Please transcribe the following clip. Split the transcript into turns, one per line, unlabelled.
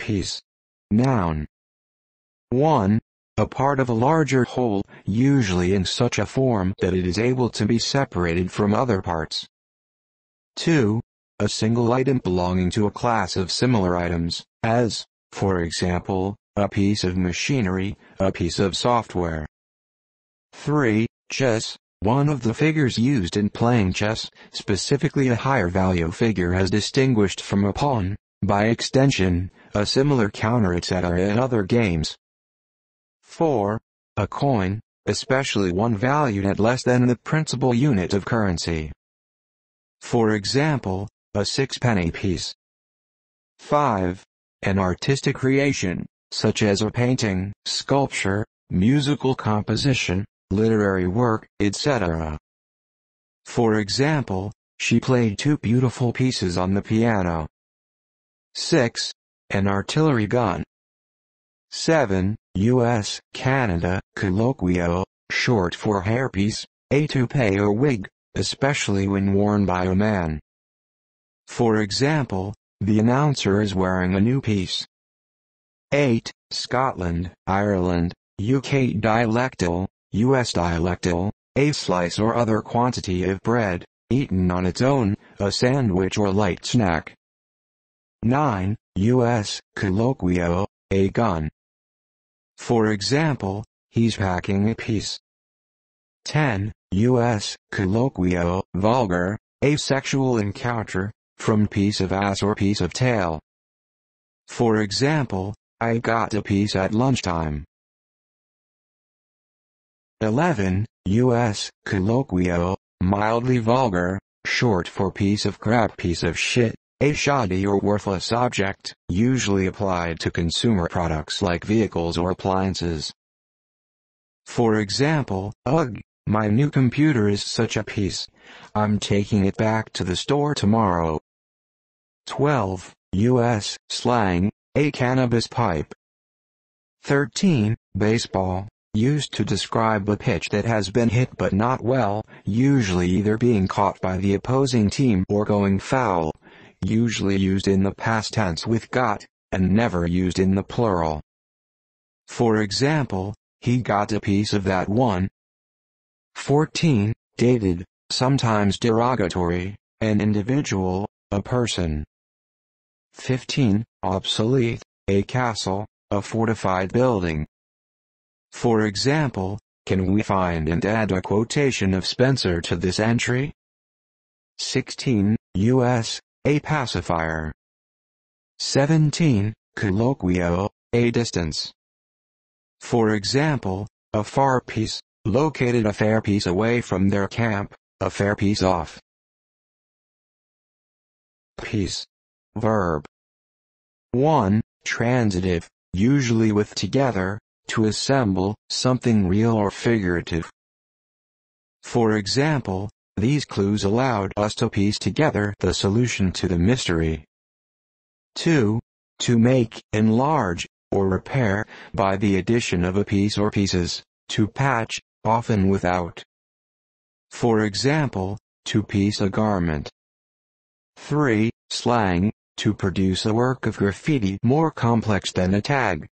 Piece. Noun. 1. A part of a larger whole, usually in such a form that it is able to be separated from other parts. 2. A single item belonging to a class of similar items, as, for example, a piece of machinery, a piece of software. 3. Chess. One of the figures used in playing chess, specifically a higher value figure as distinguished from a pawn, by extension, a similar counter etc. in other games. 4. A coin, especially one valued at less than the principal unit of currency. For example, a sixpenny piece. 5. An artistic creation, such as a painting, sculpture, musical composition, literary work, etc. For example, she played 2 beautiful pieces on the piano. 6. An artillery gun. 7. U.S., Canada, colloquial, short for hairpiece, a toupee or wig, especially when worn by a man. For example, the announcer is wearing a new piece. 8. Scotland, Ireland, UK dialectal, US dialectal, a slice or other quantity of bread, eaten on its own, a sandwich or light snack. 9. US, colloquial, a gun. For example, he's packing a piece. 10. US, colloquial, vulgar, a sexual encounter, from piece of ass or piece of tail. For example, I got a piece at lunchtime. 11. US, colloquial, mildly vulgar, short for piece of crap, piece of shit, a shoddy or worthless object, usually applied to consumer products like vehicles or appliances. For example, ugh, my new computer is such a piece. I'm taking it back to the store tomorrow. 12. US, slang, a cannabis pipe. 13. Baseball, used to describe a pitch that has been hit but not well, usually either being caught by the opposing team or going foul, usually used in the past tense with got, and never used in the plural. For example, he got a piece of that one. 14. Dated, sometimes derogatory, an individual, a person. 15. Obsolete, a castle, a fortified building. For example, can we find and add a quotation of Spencer to this entry? 16. US, a pacifier. 17. Colloquial, a distance. For example, a far piece, located a fair piece away from their camp, a fair piece off. Piece. Verb. 1. Transitive, usually with together, to assemble, something real or figurative. For example, these clues allowed us to piece together the solution to the mystery. 2. To make, enlarge, or repair, by the addition of a piece or pieces, to patch, often without. For example, to piece a garment. 3. Slang, to produce a work of graffiti more complex than a tag,